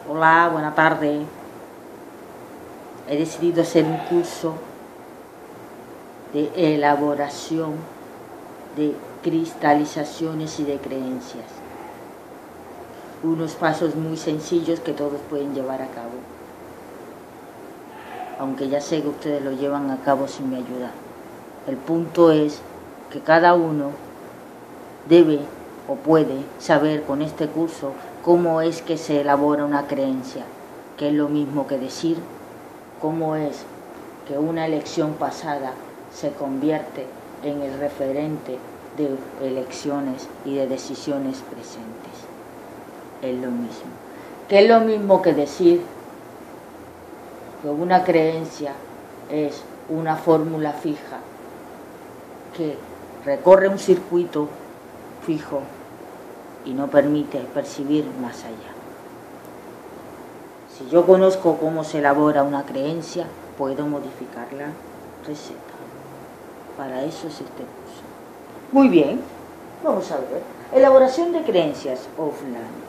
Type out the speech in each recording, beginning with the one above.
Hola, buena tarde. He decidido hacer un curso de elaboración de cristalizaciones y de creencias. Unos pasos muy sencillos que todos pueden llevar a cabo. Aunque ya sé que ustedes lo llevan a cabo sin mi ayuda. El punto es que cada uno debe o puede saber con este curso cómo es que se elabora una creencia, que es lo mismo que decir cómo es que una elección pasada se convierte en el referente de elecciones y de decisiones presentes. Es lo mismo. Que es lo mismo que decir que una creencia es una fórmula fija que recorre un circuito fijo y no permite percibir más allá. Si yo conozco cómo se elabora una creencia, puedo modificar la receta. Para eso es este curso. Muy bien, vamos a ver. Elaboración de creencias offline.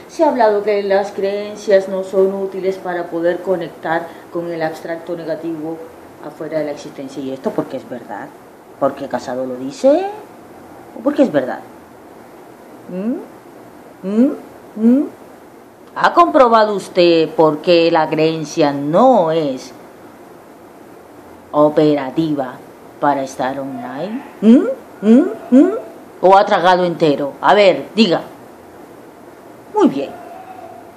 Se ha hablado que las creencias no son útiles para poder conectar con el abstracto negativo afuera de la existencia. ¿Y esto porque es verdad? ¿Porque Casado lo dice? ¿O porque es verdad? ¿Ha comprobado usted por qué la creencia no es operativa para estar online? ¿O ha tragado entero? A ver, diga. Muy bien.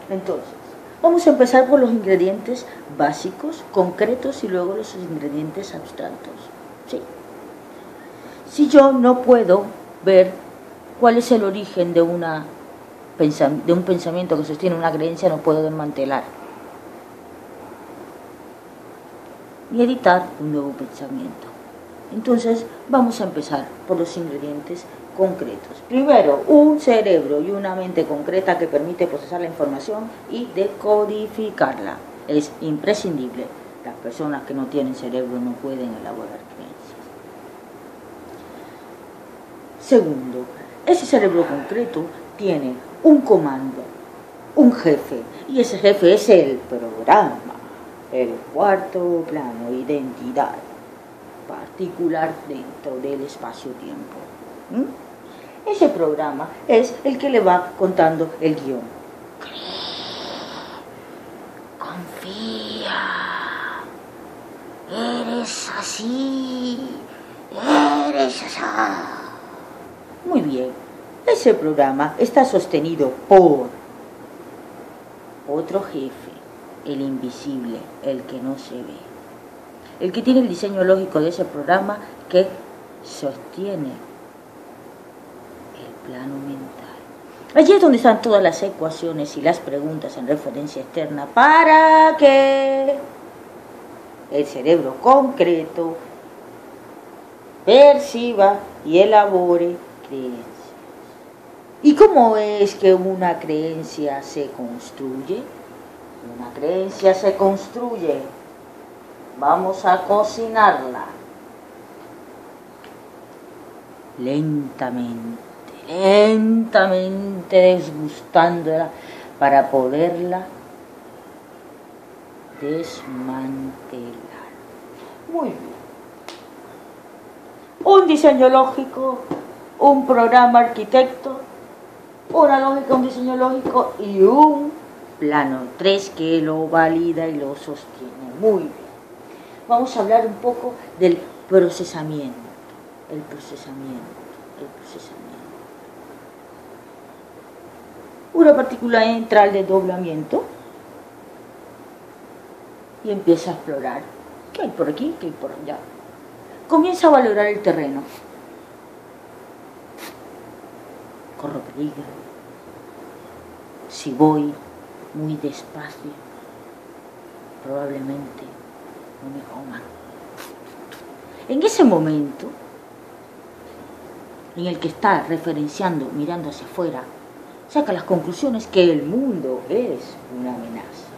Entonces, vamos a empezar por los ingredientes básicos, concretos y luego los ingredientes abstractos. Sí. Si yo no puedo ver cuál es el origen de un pensamiento que sostiene una creencia, no puedo desmantelar ni editar un nuevo pensamiento. Entonces vamos a empezar por los ingredientes concretos. Primero, un cerebro y una mente concreta que permite procesar la información y decodificarla. Es imprescindible. Las personas que no tienen cerebro no pueden elaborar creencias. Segundo, ese cerebro concreto tiene un comando, un jefe, y ese jefe es el programa, el cuarto plano, identidad particular dentro del espacio-tiempo. Ese programa es el que le va contando el guión. Confía, eres así, eres así. Muy bien, ese programa está sostenido por otro jefe, el invisible, el que no se ve, el que tiene el diseño lógico de ese programa que sostiene el plano mental. Allí es donde están todas las ecuaciones y las preguntas en referencia externa para que el cerebro concreto perciba y elabore creencias. ¿Y cómo es que una creencia se construye? Una creencia se construye. Vamos a cocinarla lentamente, desgustándola para poderla desmantelar. Muy bien. Un diseño lógico, un programa arquitecto, una lógica, un diseño lógico y un plano 3 que lo valida y lo sostiene. Muy bien. Vamos a hablar un poco del procesamiento. El procesamiento. Una partícula entra al desdoblamiento y empieza a explorar. ¿Qué hay por aquí? ¿Qué hay por allá? Comienza a valorar el terreno. Corro peligro. Si voy muy despacio, probablemente no me coman. En ese momento en el que está referenciando, mirando hacia afuera, saca las conclusiones que el mundo es una amenaza.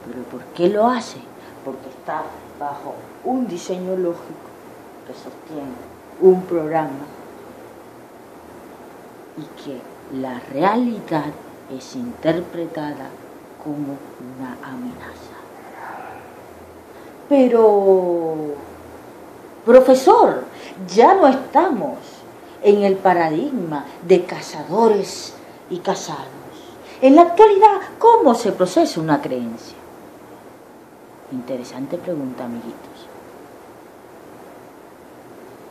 ¿Pero por qué lo hace? Porque está bajo un diseño lógico que sostiene un programa y que la realidad es interpretada como una amenaza. Pero, profesor, ya no estamos en el paradigma de cazadores y cazados. En la actualidad, ¿cómo se procesa una creencia? Interesante pregunta, amiguitos.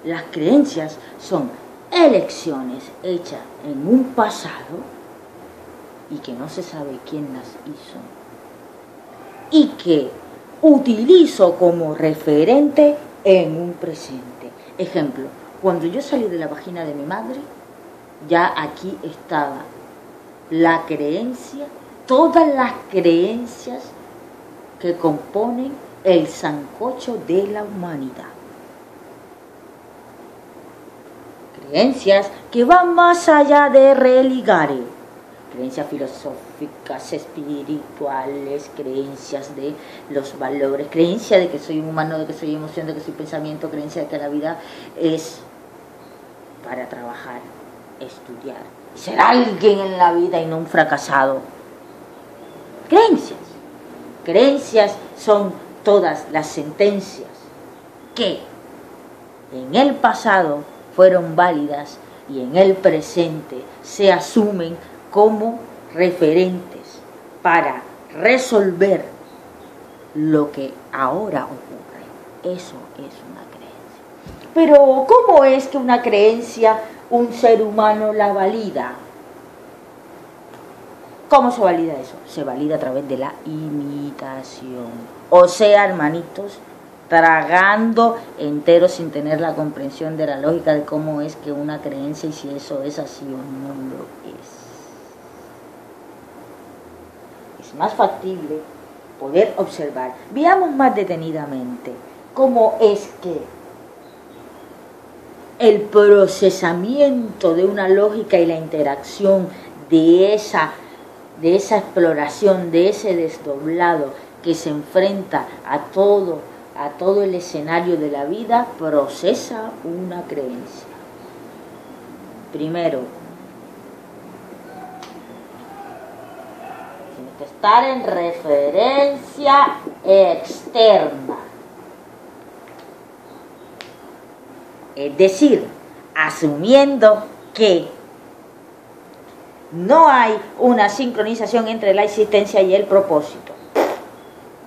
Las creencias son elecciones hechas en un pasado y que no se sabe quién las hizo y que utilizo como referente en un presente. Ejemplo, cuando yo salí de la vagina de mi madre, ya aquí estaba la creencia, todas las creencias que componen el sancocho de la humanidad. Creencias que van más allá de religar, creencias filosóficas, espirituales, creencias de los valores, creencia de que soy un humano, de que soy emoción, de que soy pensamiento, creencia de que la vida es para trabajar, estudiar, ser alguien en la vida y no un fracasado. Creencias son todas las sentencias que en el pasado fueron válidas y en el presente se asumen como referentes para resolver lo que ahora ocurre. Eso es una creencia. Pero ¿cómo es que una creencia un ser humano la valida? ¿Cómo se valida eso? Se valida a través de la imitación. O sea, hermanitos, tragando entero sin tener la comprensión de la lógica de cómo es que una creencia y si eso es así o no lo es. Es más factible poder observar. Veamos más detenidamente cómo es que el procesamiento de una lógica y la interacción de esa exploración, de ese desdoblado que se enfrenta a todo el escenario de la vida, procesa una creencia. Primero, tiene que estar en referencia externa. Es decir, asumiendo que no hay una sincronización entre la existencia y el propósito.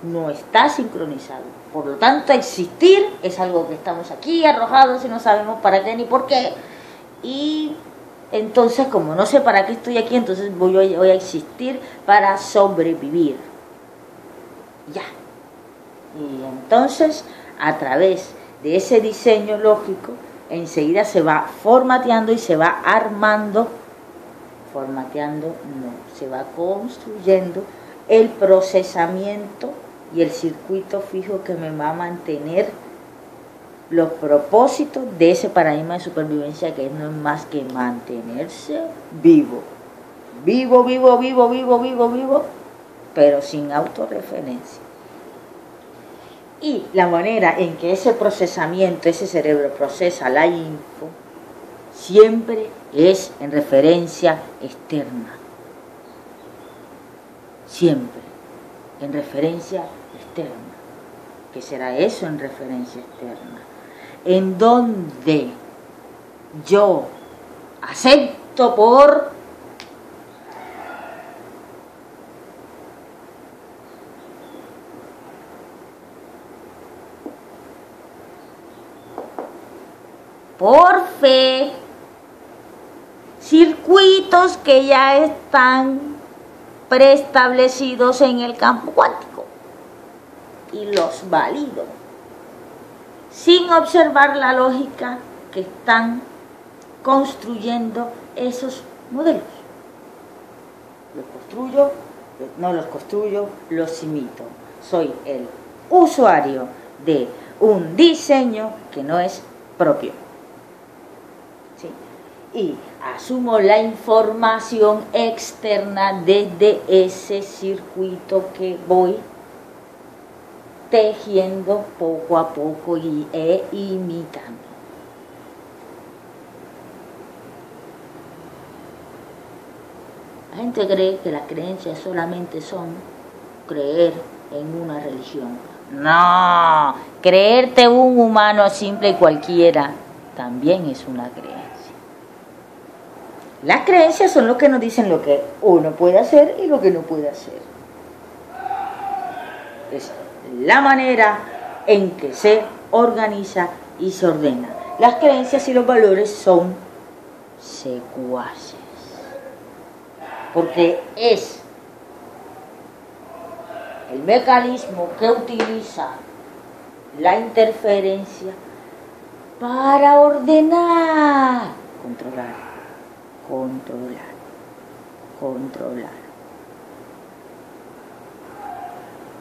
No está sincronizado. Por lo tanto, existir es algo que estamos aquí arrojados y no sabemos para qué ni por qué. Y entonces, como no sé para qué estoy aquí, entonces voy a existir para sobrevivir. Ya. Y entonces, a través de ese diseño lógico, enseguida se va formateando y se va armando. Formateando no, se va construyendo el procesamiento y el circuito fijo que me va a mantener los propósitos de ese paradigma de supervivencia, que no es más que mantenerse vivo, pero sin autorreferencia. Y la manera en que ese procesamiento, ese cerebro procesa la info, siempre es en referencia externa. Siempre en referencia externa. ¿Qué será eso en referencia externa? En donde yo acepto por fe circuitos que ya están preestablecidos en el campo cuántico y los valido sin observar la lógica que están construyendo esos modelos. Los construyo, los imito. Soy el usuario de un diseño que no es propio. ¿Sí? Y asumo la información externa desde ese circuito que voy tejiendo poco a poco e imitando. gente cree que las creencias solamente son creer en una religión. No, creerte un humano simple y cualquiera también es una creencia. Las creencias son lo que nos dicen lo que uno puede hacer y lo que no puede hacer. Es la manera en que se organiza y se ordena. Las creencias y los valores son secuaces, porque es el mecanismo que utiliza la interferencia para ordenar, controlar.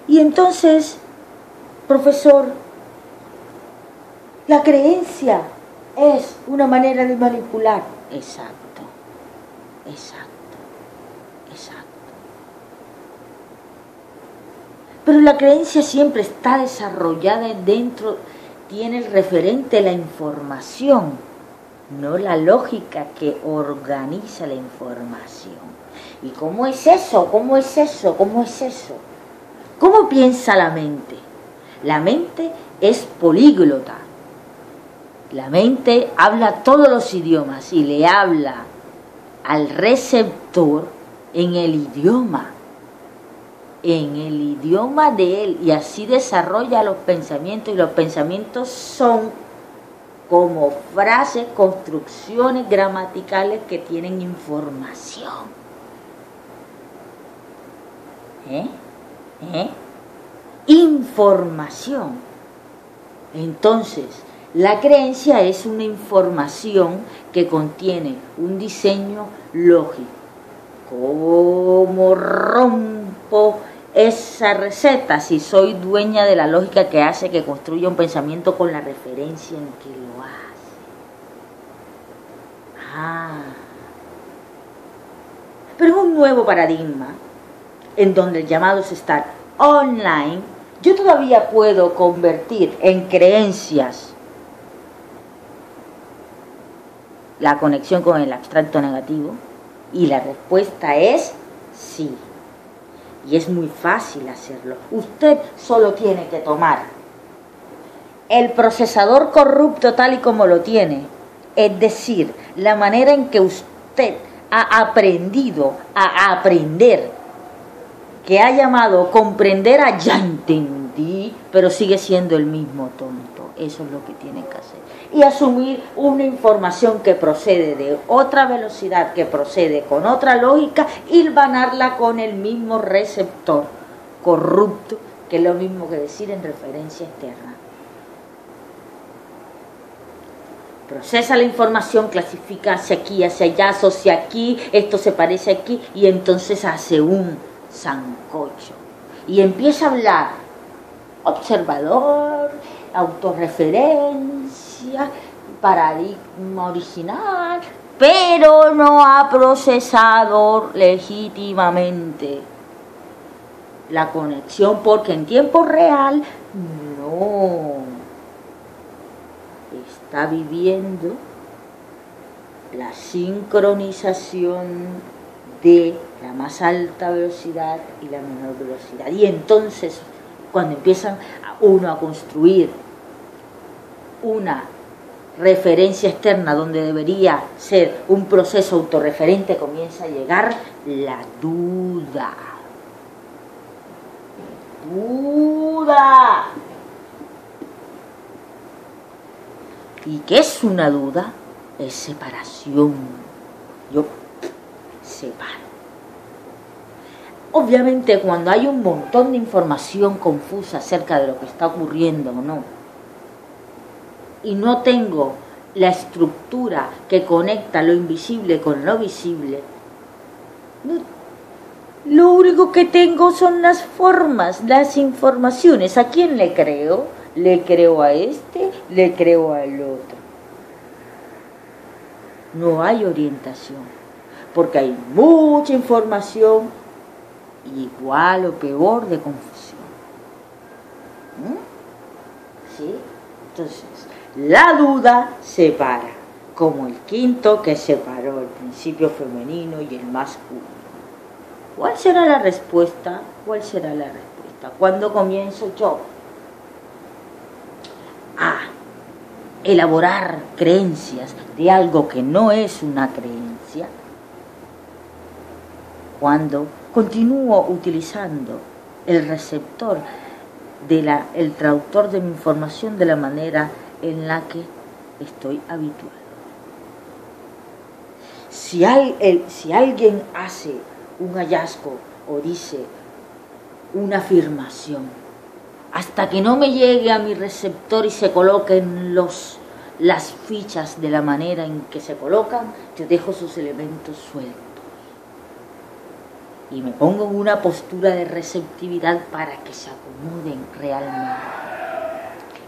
Y entonces, profesor, la creencia es una manera de manipular. Exacto. Pero la creencia siempre está desarrollada dentro, tiene el referente la información, no la lógica que organiza la información. ¿Y cómo es eso? ¿Cómo piensa la mente? La mente es políglota. La mente habla todos los idiomas y le habla al receptor en el idioma de él, y así desarrolla los pensamientos, y los pensamientos son como frases, construcciones gramaticales que tienen información. Información. Entonces, la creencia es una información que contiene un diseño lógico. ¿Cómo rompo esa receta si soy dueña de la lógica que hace que construya un pensamiento con la referencia en que lo hace? Pero en un nuevo paradigma, en donde el llamado es estar online, yo todavía puedo convertir en creencias la conexión con el abstracto negativo, y la respuesta es sí. Y es muy fácil hacerlo. Usted solo tiene que tomar el procesador corrupto tal y como lo tiene, es decir, la manera en que usted ha aprendido a aprender, que ha llamado comprender a ya entendí, pero sigue siendo el mismo tonto. Eso es lo que tiene que hacer. Y asumir una información que procede de otra velocidad, que procede con otra lógica, y hilvanarla con el mismo receptor corrupto, que es lo mismo que decir en referencia externa. Procesa la información, clasifica hacia aquí, hacia allá, asocia aquí, esto se parece aquí, y entonces hace un sancocho. Y empieza a hablar observador, autorreferencia, paradigma original, pero no ha procesado legítimamente la conexión, porque en tiempo real no está viviendo la sincronización de la más alta velocidad y la menor velocidad. Y entonces, cuando empiezan uno a construir una referencia externa donde debería ser un proceso autorreferente, comienza a llegar la duda. ¿Y qué es una duda? Es separación. Yo separo. Obviamente, cuando hay un montón de información confusa acerca de lo que está ocurriendo o no, y no tengo la estructura que conecta lo invisible con lo visible, lo único que tengo son las formas, las informaciones. ¿A quién le creo? ¿Le creo a este? ¿Le creo al otro? No hay orientación, porque hay mucha información, igual o peor de confusión. ¿Sí? Entonces, la duda separa, como el quinto que separó el principio femenino y el masculino. ¿Cuál será la respuesta? ¿Cuál será la respuesta? ¿Cuándo comienzo yo a elaborar creencias de algo que no es una creencia? Cuando continúo utilizando el receptor, el traductor de mi información de la manera en la que estoy habituado. Si alguien hace un hallazgo o dice una afirmación, hasta que no me llegue a mi receptor y se coloquen las fichas de la manera en que se colocan, yo dejo sus elementos sueltos y me pongo en una postura de receptividad para que se acomoden realmente.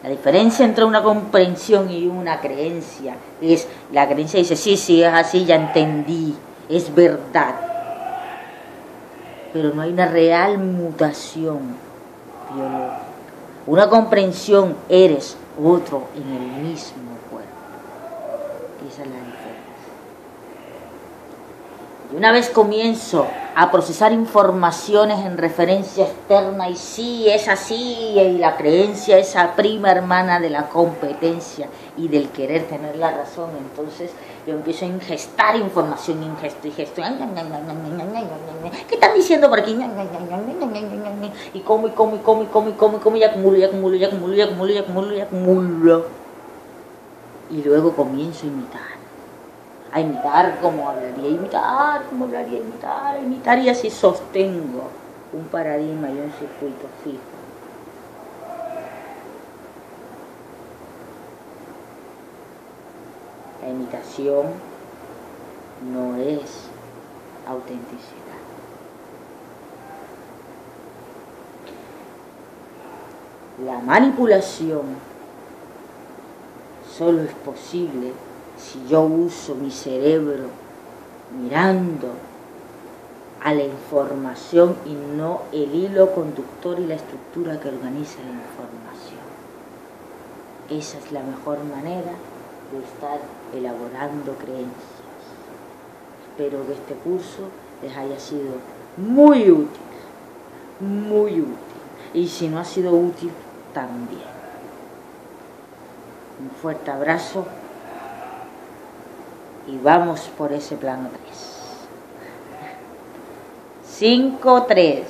La diferencia entre una comprensión y una creencia es, la creencia dice, sí, es así, ya entendí, es verdad. Pero no hay una real mutación biológica. Una comprensión, eres otro en el mismo cuerpo. Y esa es la diferencia. Y una vez comienzo a procesar informaciones en referencia externa, y sí, es así, y la creencia, esa prima hermana de la competencia y del querer tener la razón, entonces yo empiezo a ingestar información, ingesto. ¿Qué están diciendo por aquí? Y como, y acumulo. Y luego comienzo a imitar como hablaría, imitar, y así sostengo un paradigma y un circuito fijo. La imitación no es autenticidad. La manipulación solo es posible si yo uso mi cerebro mirando a la información y no el hilo conductor y la estructura que organiza la información. Esa es la mejor manera de estar elaborando creencias. Espero que este curso les haya sido muy útil, y si no ha sido útil, también. Un fuerte abrazo y vamos por ese plano 3. 5-3.